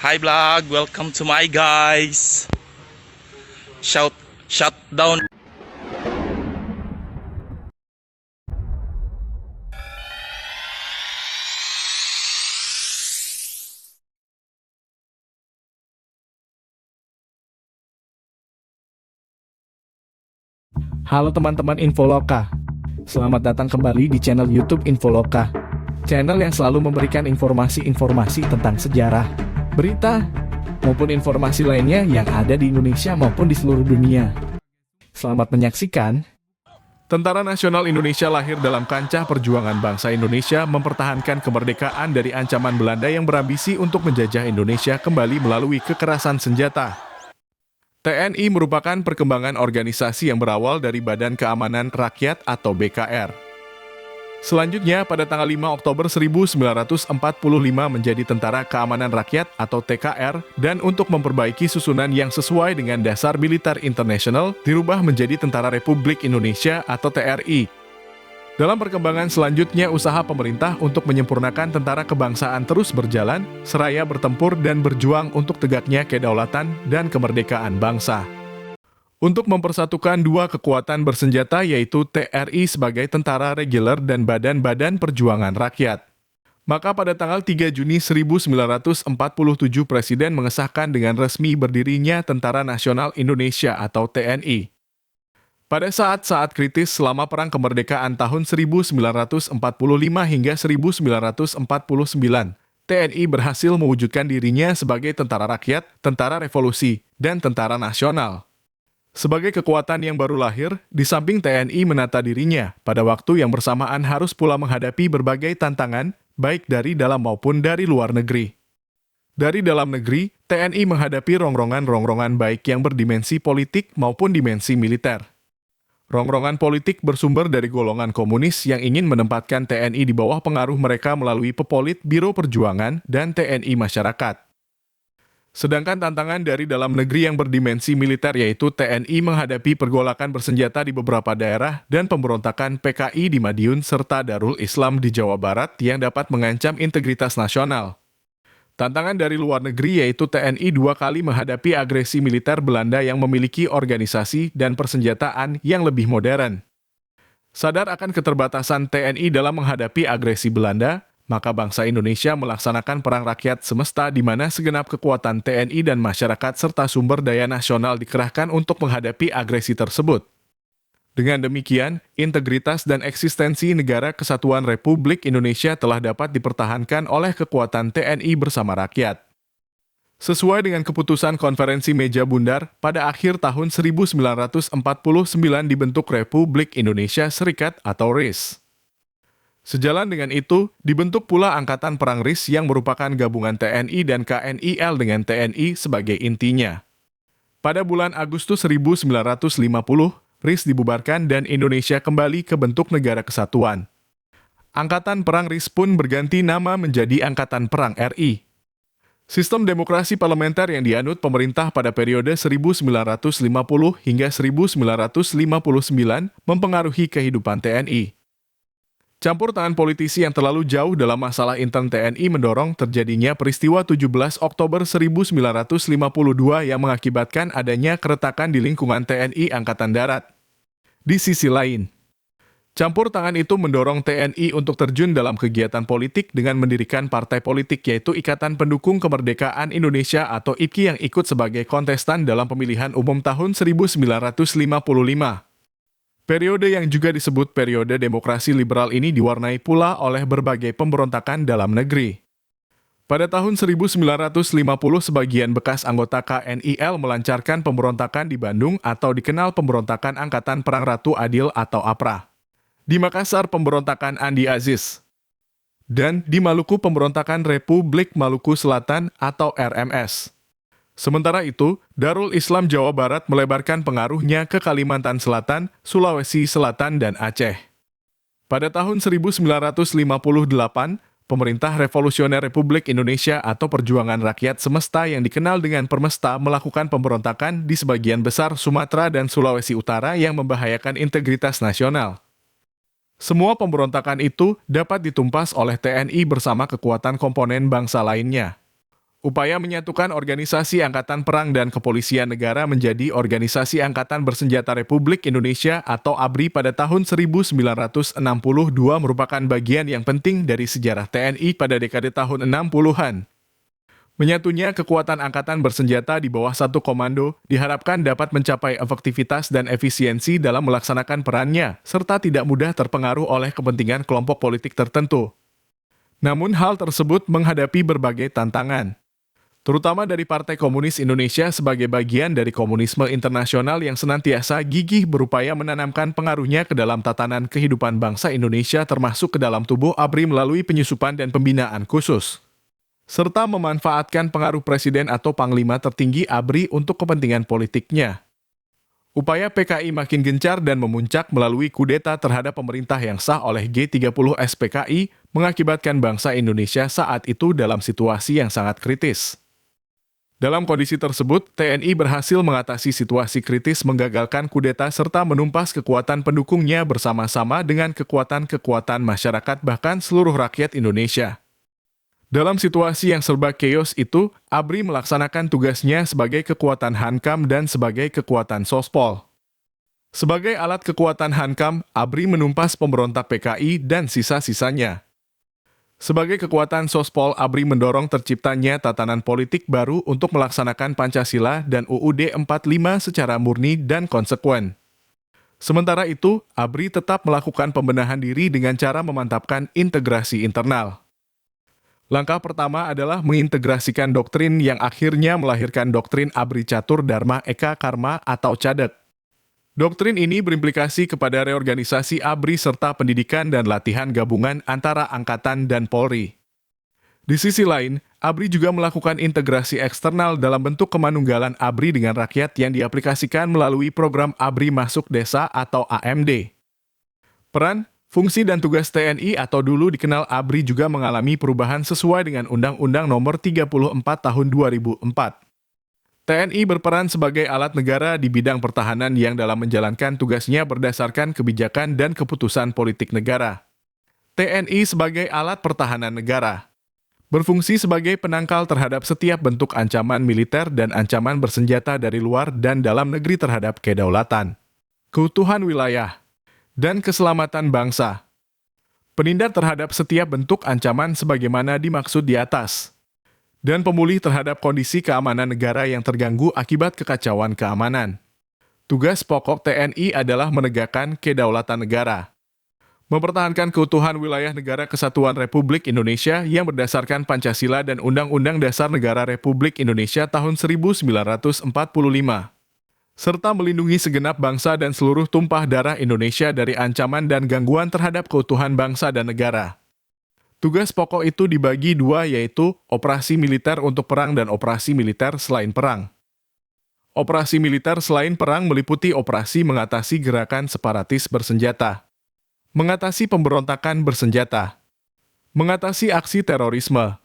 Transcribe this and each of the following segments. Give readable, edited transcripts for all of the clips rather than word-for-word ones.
Hi vlog, welcome to my guys. Shut down. Halo teman-teman Infoloka, selamat datang kembali di channel YouTube Infoloka. Channel yang selalu memberikan informasi-informasi tentang sejarah, berita, maupun informasi lainnya yang ada di Indonesia maupun di seluruh dunia. Selamat menyaksikan. Tentara Nasional Indonesia lahir dalam kancah perjuangan bangsa Indonesia mempertahankan kemerdekaan dari ancaman Belanda yang berambisi untuk menjajah Indonesia kembali melalui kekerasan senjata. TNI merupakan perkembangan organisasi yang berawal dari Badan Keamanan Rakyat atau BKR. Selanjutnya, pada tanggal 5 Oktober 1945 menjadi Tentara Keamanan Rakyat atau TKR, dan untuk memperbaiki susunan yang sesuai dengan dasar militer internasional, dirubah menjadi Tentara Republik Indonesia atau TRI. Dalam perkembangan selanjutnya, usaha pemerintah untuk menyempurnakan tentara kebangsaan terus berjalan, seraya bertempur dan berjuang untuk tegaknya kedaulatan dan kemerdekaan bangsa. Untuk mempersatukan dua kekuatan bersenjata yaitu TRI sebagai tentara reguler dan badan-badan perjuangan rakyat. Maka pada tanggal 3 Juni 1947 Presiden mengesahkan dengan resmi berdirinya Tentara Nasional Indonesia atau TNI. Pada saat-saat kritis selama Perang Kemerdekaan tahun 1945 hingga 1949, TNI berhasil mewujudkan dirinya sebagai tentara rakyat, tentara revolusi, dan tentara nasional. Sebagai kekuatan yang baru lahir, di samping TNI menata dirinya, pada waktu yang bersamaan harus pula menghadapi berbagai tantangan, baik dari dalam maupun dari luar negeri. Dari dalam negeri, TNI menghadapi rongrongan-rongrongan baik yang berdimensi politik maupun dimensi militer. Rongrongan politik bersumber dari golongan komunis yang ingin menempatkan TNI di bawah pengaruh mereka melalui Pepolit Biro Perjuangan dan TNI Masyarakat. Sedangkan tantangan dari dalam negeri yang berdimensi militer yaitu TNI menghadapi pergolakan bersenjata di beberapa daerah dan pemberontakan PKI di Madiun serta Darul Islam di Jawa Barat yang dapat mengancam integritas nasional. Tantangan dari luar negeri yaitu TNI dua kali menghadapi agresi militer Belanda yang memiliki organisasi dan persenjataan yang lebih modern. Sadar akan keterbatasan TNI dalam menghadapi agresi Belanda, maka bangsa Indonesia melaksanakan perang rakyat semesta di mana segenap kekuatan TNI dan masyarakat serta sumber daya nasional dikerahkan untuk menghadapi agresi tersebut. Dengan demikian, integritas dan eksistensi Negara Kesatuan Republik Indonesia telah dapat dipertahankan oleh kekuatan TNI bersama rakyat. Sesuai dengan keputusan Konferensi Meja Bundar, pada akhir tahun 1949 dibentuk Republik Indonesia Serikat atau RIS. Sejalan dengan itu, dibentuk pula Angkatan Perang RIS yang merupakan gabungan TNI dan KNIL dengan TNI sebagai intinya. Pada bulan Agustus 1950, RIS dibubarkan dan Indonesia kembali ke bentuk negara kesatuan. Angkatan Perang RIS pun berganti nama menjadi Angkatan Perang RI. Sistem demokrasi parlementer yang dianut pemerintah pada periode 1950 hingga 1959 mempengaruhi kehidupan TNI. Campur tangan politisi yang terlalu jauh dalam masalah intern TNI mendorong terjadinya peristiwa 17 Oktober 1952 yang mengakibatkan adanya keretakan di lingkungan TNI Angkatan Darat. Di sisi lain, campur tangan itu mendorong TNI untuk terjun dalam kegiatan politik dengan mendirikan partai politik yaitu Ikatan Pendukung Kemerdekaan Indonesia atau IPKI yang ikut sebagai kontestan dalam pemilihan umum tahun 1955. Periode yang juga disebut periode demokrasi liberal ini diwarnai pula oleh berbagai pemberontakan dalam negeri. Pada tahun 1950, sebagian bekas anggota KNIL melancarkan pemberontakan di Bandung atau dikenal pemberontakan Angkatan Perang Ratu Adil atau APRA. Di Makassar, pemberontakan Andi Aziz. Dan di Maluku, pemberontakan Republik Maluku Selatan atau RMS. Sementara itu, Darul Islam Jawa Barat melebarkan pengaruhnya ke Kalimantan Selatan, Sulawesi Selatan, dan Aceh. Pada tahun 1958, Pemerintah Revolusioner Republik Indonesia atau Perjuangan Rakyat Semesta yang dikenal dengan Permesta melakukan pemberontakan di sebagian besar Sumatera dan Sulawesi Utara yang membahayakan integritas nasional. Semua pemberontakan itu dapat ditumpas oleh TNI bersama kekuatan komponen bangsa lainnya. Upaya menyatukan organisasi Angkatan Perang dan Kepolisian Negara menjadi Organisasi Angkatan Bersenjata Republik Indonesia atau ABRI pada tahun 1962 merupakan bagian yang penting dari sejarah TNI pada dekade tahun 60-an. Menyatunya kekuatan angkatan bersenjata di bawah satu komando diharapkan dapat mencapai efektivitas dan efisiensi dalam melaksanakan perannya, serta tidak mudah terpengaruh oleh kepentingan kelompok politik tertentu. Namun hal tersebut menghadapi berbagai tantangan, terutama dari Partai Komunis Indonesia sebagai bagian dari komunisme internasional yang senantiasa gigih berupaya menanamkan pengaruhnya ke dalam tatanan kehidupan bangsa Indonesia termasuk ke dalam tubuh ABRI melalui penyusupan dan pembinaan khusus, serta memanfaatkan pengaruh presiden atau panglima tertinggi ABRI untuk kepentingan politiknya. Upaya PKI makin gencar dan memuncak melalui kudeta terhadap pemerintah yang sah oleh G30 SPKI mengakibatkan bangsa Indonesia saat itu dalam situasi yang sangat kritis. Dalam kondisi tersebut, TNI berhasil mengatasi situasi kritis menggagalkan kudeta serta menumpas kekuatan pendukungnya bersama-sama dengan kekuatan-kekuatan masyarakat bahkan seluruh rakyat Indonesia. Dalam situasi yang serba chaos itu, ABRI melaksanakan tugasnya sebagai kekuatan Hankam dan sebagai kekuatan Sospol. Sebagai alat kekuatan Hankam, ABRI menumpas pemberontak PKI dan sisa-sisanya. Sebagai kekuatan Sospol, ABRI mendorong terciptanya tatanan politik baru untuk melaksanakan Pancasila dan UUD 45 secara murni dan konsekuen. Sementara itu, ABRI tetap melakukan pembenahan diri dengan cara memantapkan integrasi internal. Langkah pertama adalah mengintegrasikan doktrin yang akhirnya melahirkan doktrin ABRI Catur Dharma Eka Karma atau CADEK. Doktrin ini berimplikasi kepada reorganisasi ABRI serta pendidikan dan latihan gabungan antara Angkatan dan Polri. Di sisi lain, ABRI juga melakukan integrasi eksternal dalam bentuk kemanunggalan ABRI dengan rakyat yang diaplikasikan melalui program ABRI Masuk Desa atau AMD. Peran, fungsi dan tugas TNI atau dulu dikenal ABRI juga mengalami perubahan sesuai dengan Undang-Undang Nomor 34 Tahun 2004. TNI berperan sebagai alat negara di bidang pertahanan yang dalam menjalankan tugasnya berdasarkan kebijakan dan keputusan politik negara. TNI sebagai alat pertahanan negara berfungsi sebagai penangkal terhadap setiap bentuk ancaman militer dan ancaman bersenjata dari luar dan dalam negeri terhadap kedaulatan, keutuhan wilayah, dan keselamatan bangsa. Penindar terhadap setiap bentuk ancaman sebagaimana dimaksud di atas, dan pemulih terhadap kondisi keamanan negara yang terganggu akibat kekacauan keamanan. Tugas pokok TNI adalah menegakkan kedaulatan negara, mempertahankan keutuhan wilayah negara kesatuan Republik Indonesia yang berdasarkan Pancasila dan Undang-Undang Dasar Negara Republik Indonesia tahun 1945, serta melindungi segenap bangsa dan seluruh tumpah darah Indonesia dari ancaman dan gangguan terhadap keutuhan bangsa dan negara. Tugas pokok itu dibagi dua, yaitu operasi militer untuk perang dan operasi militer selain perang. Operasi militer selain perang meliputi operasi mengatasi gerakan separatis bersenjata, mengatasi pemberontakan bersenjata, mengatasi aksi terorisme,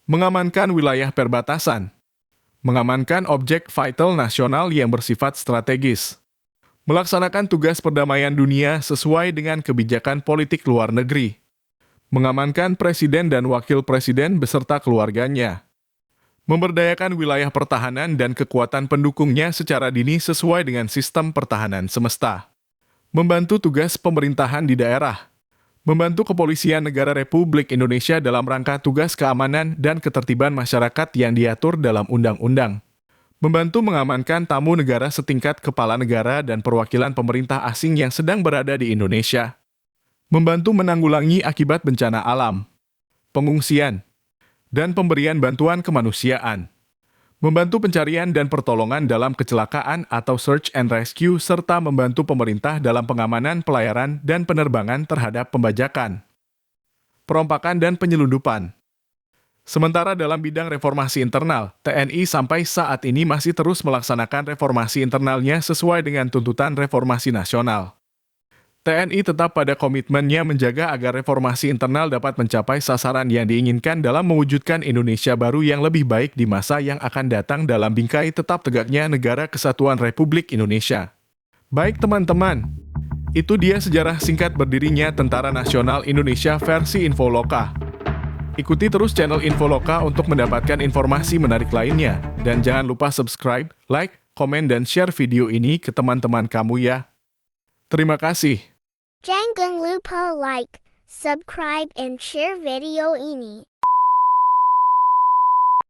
mengamankan wilayah perbatasan, mengamankan objek vital nasional yang bersifat strategis, melaksanakan tugas perdamaian dunia sesuai dengan kebijakan politik luar negeri, mengamankan presiden dan wakil presiden beserta keluarganya, memberdayakan wilayah pertahanan dan kekuatan pendukungnya secara dini sesuai dengan sistem pertahanan semesta, membantu tugas pemerintahan di daerah, membantu kepolisian negara Republik Indonesia dalam rangka tugas keamanan dan ketertiban masyarakat yang diatur dalam undang-undang, membantu mengamankan tamu negara setingkat kepala negara dan perwakilan pemerintah asing yang sedang berada di Indonesia, membantu menanggulangi akibat bencana alam, pengungsian, dan pemberian bantuan kemanusiaan, membantu pencarian dan pertolongan dalam kecelakaan atau search and rescue, serta membantu pemerintah dalam pengamanan pelayaran dan penerbangan terhadap pembajakan, perompakan, dan penyelundupan. Sementara dalam bidang reformasi internal, TNI sampai saat ini masih terus melaksanakan reformasi internalnya sesuai dengan tuntutan reformasi nasional. TNI tetap pada komitmennya menjaga agar reformasi internal dapat mencapai sasaran yang diinginkan dalam mewujudkan Indonesia baru yang lebih baik di masa yang akan datang dalam bingkai tetap tegaknya Negara Kesatuan Republik Indonesia. Baik teman-teman, itu dia sejarah singkat berdirinya Tentara Nasional Indonesia versi Infoloka. Ikuti terus channel Infoloka untuk mendapatkan informasi menarik lainnya. Dan jangan lupa subscribe, like, komen, dan share video ini ke teman-teman kamu ya. Terima kasih. Jangan lupa like, subscribe, and share video ini.